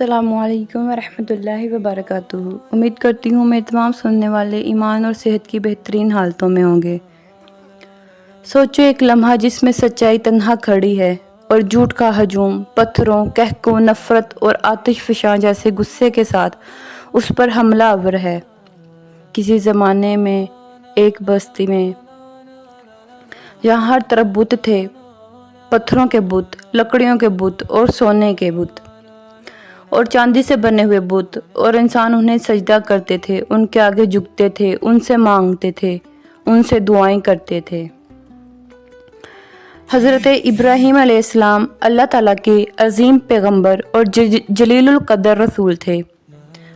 السلام علیکم ورحمۃ اللہ وبرکاتہ۔ امید کرتی ہوں میرے تمام سننے والے ایمان اور صحت کی بہترین حالتوں میں ہوں گے۔ سوچو ایک لمحہ جس میں سچائی تنہا کھڑی ہے اور جھوٹ کا ہجوم پتھروں، کہکوں، نفرت اور آتش فشاں جیسے غصے کے ساتھ اس پر حملہ آور ہے۔ کسی زمانے میں ایک بستی میں جہاں ہر طرف بت تھے، پتھروں کے بت، لکڑیوں کے بت اور سونے کے بت اور چاندی سے بنے ہوئے بت، اور انسان انہیں سجدہ کرتے تھے، ان کے آگے جھکتے تھے، ان سے مانگتے تھے، ان سے دعائیں کرتے تھے۔ حضرت ابراہیم علیہ السلام اللہ تعالیٰ کے عظیم پیغمبر اور جلیل القدر رسول تھے۔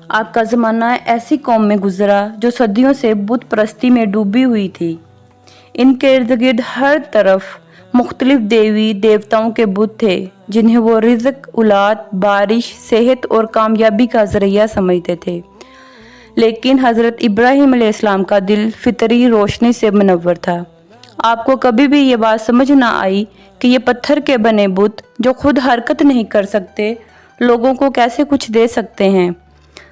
آپ کا زمانہ ایسی قوم میں گزرا جو صدیوں سے بت پرستی میں ڈوبی ہوئی تھی۔ ان کے ارد گرد ہر طرف مختلف دیوی دیوتاؤں کے بت تھے جنہیں وہ رزق، اولاد، بارش، صحت اور کامیابی کا ذریعہ سمجھتے تھے۔ لیکن حضرت ابراہیم علیہ السلام کا دل فطری روشنی سے منور تھا۔ آپ کو کبھی بھی یہ بات سمجھ نہ آئی کہ یہ پتھر کے بنے بت جو خود حرکت نہیں کر سکتے، لوگوں کو کیسے کچھ دے سکتے ہیں۔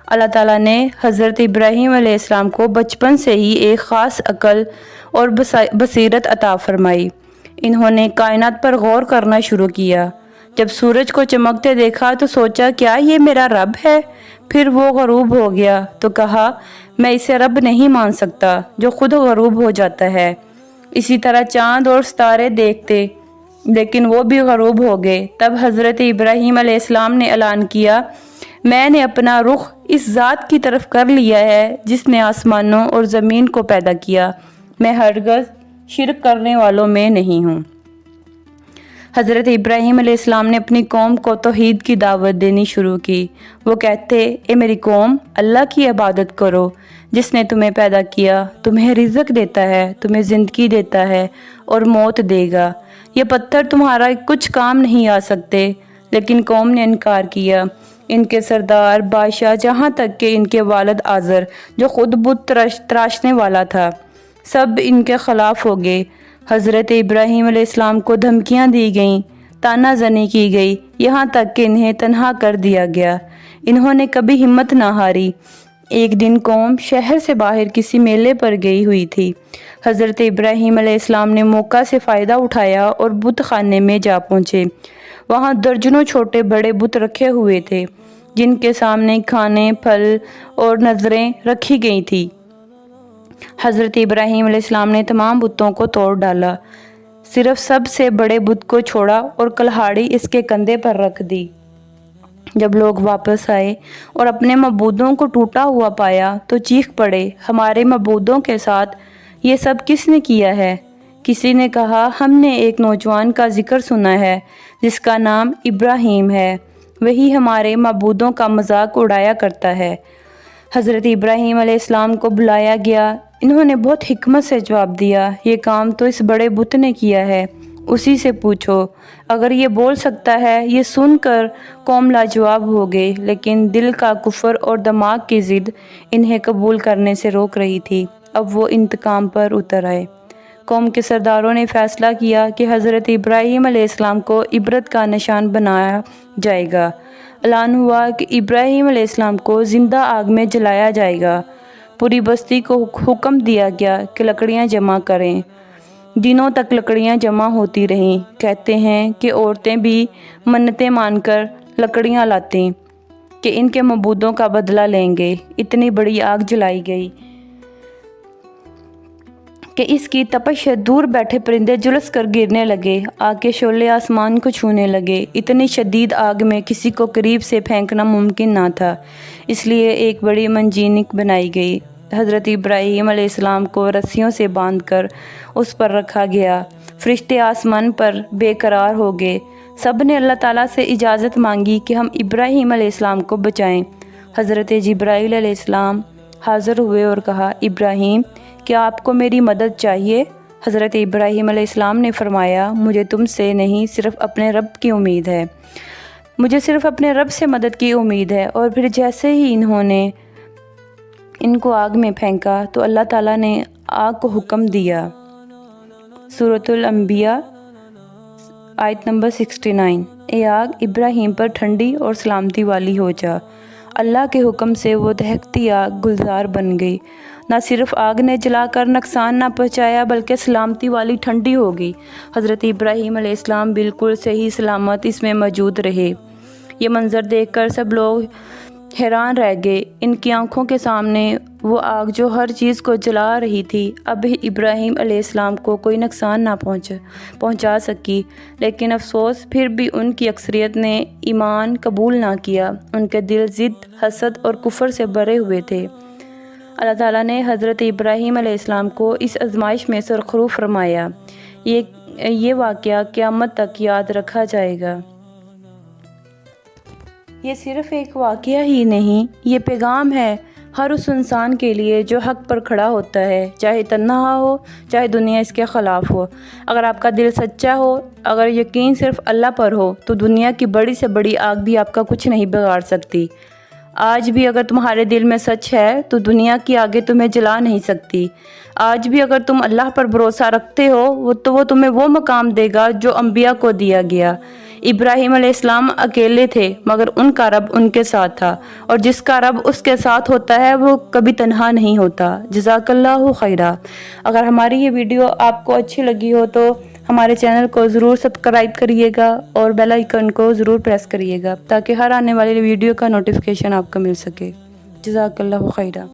اللہ تعالیٰ نے حضرت ابراہیم علیہ السلام کو بچپن سے ہی ایک خاص عقل اور بصیرت عطا فرمائی۔ انہوں نے کائنات پر غور کرنا شروع کیا۔ جب سورج کو چمکتے دیکھا تو سوچا کیا یہ میرا رب ہے؟ پھر وہ غروب ہو گیا تو کہا میں اسے رب نہیں مان سکتا جو خود غروب ہو جاتا ہے۔ اسی طرح چاند اور ستارے دیکھتے لیکن وہ بھی غروب ہو گئے۔ تب حضرت ابراہیم علیہ السلام نے اعلان کیا میں نے اپنا رخ اس ذات کی طرف کر لیا ہے جس نے آسمانوں اور زمین کو پیدا کیا، میں ہرگز شرک کرنے والوں میں نہیں ہوں۔ حضرت ابراہیم علیہ السلام نے اپنی قوم کو توحید کی دعوت دینی شروع کی۔ وہ کہتے اے میری قوم، اللہ کی عبادت کرو جس نے تمہیں پیدا کیا، تمہیں رزق دیتا ہے، تمہیں زندگی دیتا ہے اور موت دے گا۔ یہ پتھر تمہارا کچھ کام نہیں آ سکتے۔ لیکن قوم نے انکار کیا۔ ان کے سردار، بادشاہ، جہاں تک کہ ان کے والد آزر جو خود بت تراشنے والا تھا، سب ان کے خلاف ہو گئے۔ حضرت ابراہیم علیہ السلام کو دھمکیاں دی گئیں، طعنہ زنی کی گئی، یہاں تک کہ انہیں تنہا کر دیا گیا۔ انہوں نے کبھی ہمت نہ ہاری۔ ایک دن قوم شہر سے باہر کسی میلے پر گئی ہوئی تھی۔ حضرت ابراہیم علیہ السلام نے موقع سے فائدہ اٹھایا اور بت خانے میں جا پہنچے۔ وہاں درجنوں چھوٹے بڑے بت رکھے ہوئے تھے جن کے سامنے کھانے، پھل اور نذریں رکھی گئی تھیں۔ حضرت ابراہیم علیہ السلام نے تمام بتوں کو توڑ ڈالا، صرف سب سے بڑے بت کو چھوڑا اور کلہاڑی اس کے کندھے پر رکھ دی۔ جب لوگ واپس آئے اور اپنے معبودوں کو ٹوٹا ہوا پایا تو چیخ پڑے ہمارے معبودوں کے ساتھ یہ سب کس نے کیا ہے؟ کسی نے کہا ہم نے ایک نوجوان کا ذکر سنا ہے جس کا نام ابراہیم ہے، وہی ہمارے معبودوں کا مذاق اڑایا کرتا ہے۔ حضرت ابراہیم علیہ السلام کو بلایا گیا۔ انہوں نے بہت حکمت سے جواب دیا یہ کام تو اس بڑے بت نے کیا ہے، اسی سے پوچھو اگر یہ بول سکتا ہے۔ یہ سن کر قوم لاجواب ہو گئے، لیکن دل کا کفر اور دماغ کی ضد انہیں قبول کرنے سے روک رہی تھی۔ اب وہ انتقام پر اتر آئے۔ قوم کے سرداروں نے فیصلہ کیا کہ حضرت ابراہیم علیہ السلام کو عبرت کا نشان بنایا جائے گا۔ اعلان ہوا کہ ابراہیم علیہ السلام کو زندہ آگ میں جلایا جائے گا۔ پوری بستی کو حکم دیا گیا کہ لکڑیاں جمع کریں۔ دنوں تک لکڑیاں جمع ہوتی رہیں۔ کہتے ہیں کہ عورتیں بھی منتیں مان کر لکڑیاں لاتیں کہ ان کے معبودوں کا بدلہ لیں گے۔ اتنی بڑی آگ جلائی گئی کہ اس کی تپش سے دور بیٹھے پرندے جھلس کر گرنے لگے، آگ کے شعلے آسمان کو چھونے لگے۔ اتنی شدید آگ میں کسی کو قریب سے پھینکنا ممکن نہ تھا، اس لیے ایک بڑی منجنیق بنائی گئی۔ حضرت ابراہیم علیہ السلام کو رسیوں سے باندھ کر اس پر رکھا گیا۔ فرشتے آسمان پر بے قرار ہو گئے۔ سب نے اللہ تعالیٰ سے اجازت مانگی کہ ہم ابراہیم علیہ السلام کو بچائیں۔ حضرت جبرائیل علیہ السلام حاضر ہوئے اور کہا ابراہیم، کیا آپ کو میری مدد چاہیے؟ حضرت ابراہیم علیہ السلام نے فرمایا مجھے تم سے نہیں، صرف اپنے رب کی امید ہے، مجھے صرف اپنے رب سے مدد کی امید ہے۔ اور پھر جیسے ہی انہوں نے ان کو آگ میں پھینکا تو اللہ تعالیٰ نے آگ کو حکم دیا۔ سورۃ الانبیاء آیت نمبر 69۔ اے آگ ابراہیم پر ٹھنڈی اور سلامتی والی ہو جا۔ اللہ کے حکم سے وہ دہکتی آگ گلزار بن گئی۔ نہ صرف آگ نے جلا کر نقصان نہ پہنچایا بلکہ سلامتی والی ٹھنڈی ہو گئی۔ حضرت ابراہیم علیہ السلام بالکل صحیح سلامت اس میں موجود رہے۔ یہ منظر دیکھ کر سب لوگ حیران رہ گئے۔ ان کی آنکھوں کے سامنے وہ آگ جو ہر چیز کو جلا رہی تھی اب ابراہیم علیہ السلام کو کوئی نقصان نہ پہنچا سکی، لیکن افسوس پھر بھی ان کی اکثریت نے ایمان قبول نہ کیا۔ ان کے دل ضد، حسد اور کفر سے بھرے ہوئے تھے۔ اللہ تعالیٰ نے حضرت ابراہیم علیہ السلام کو اس آزمائش میں سرخرو فرمایا۔ یہ واقعہ قیامت تک یاد رکھا جائے گا۔ یہ صرف ایک واقعہ ہی نہیں، یہ پیغام ہے ہر اس انسان کے لیے جو حق پر کھڑا ہوتا ہے، چاہے تنہا ہو، چاہے دنیا اس کے خلاف ہو۔ اگر آپ کا دل سچا ہو، اگر یقین صرف اللہ پر ہو، تو دنیا کی بڑی سے بڑی آگ بھی آپ کا کچھ نہیں بگاڑ سکتی۔ آج بھی اگر تمہارے دل میں سچ ہے تو دنیا کی آگے تمہیں جلا نہیں سکتی۔ آج بھی اگر تم اللہ پر بھروسہ رکھتے ہو تو وہ تمہیں وہ مقام دے گا جو انبیاء کو دیا گیا۔ ابراہیم علیہ السلام اکیلے تھے مگر ان کا رب ان کے ساتھ تھا، اور جس کا رب اس کے ساتھ ہوتا ہے وہ کبھی تنہا نہیں ہوتا۔ جزاک اللہ خیرہ۔ اگر ہماری یہ ویڈیو آپ کو اچھی لگی ہو تو ہمارے چینل کو ضرور سبسکرائب کریے گا اور بیل آئیکن کو ضرور پریس کریے گا تاکہ ہر آنے والی ویڈیو کا نوٹیفیکیشن آپ کو مل سکے۔ جزاک اللہ خیرہ۔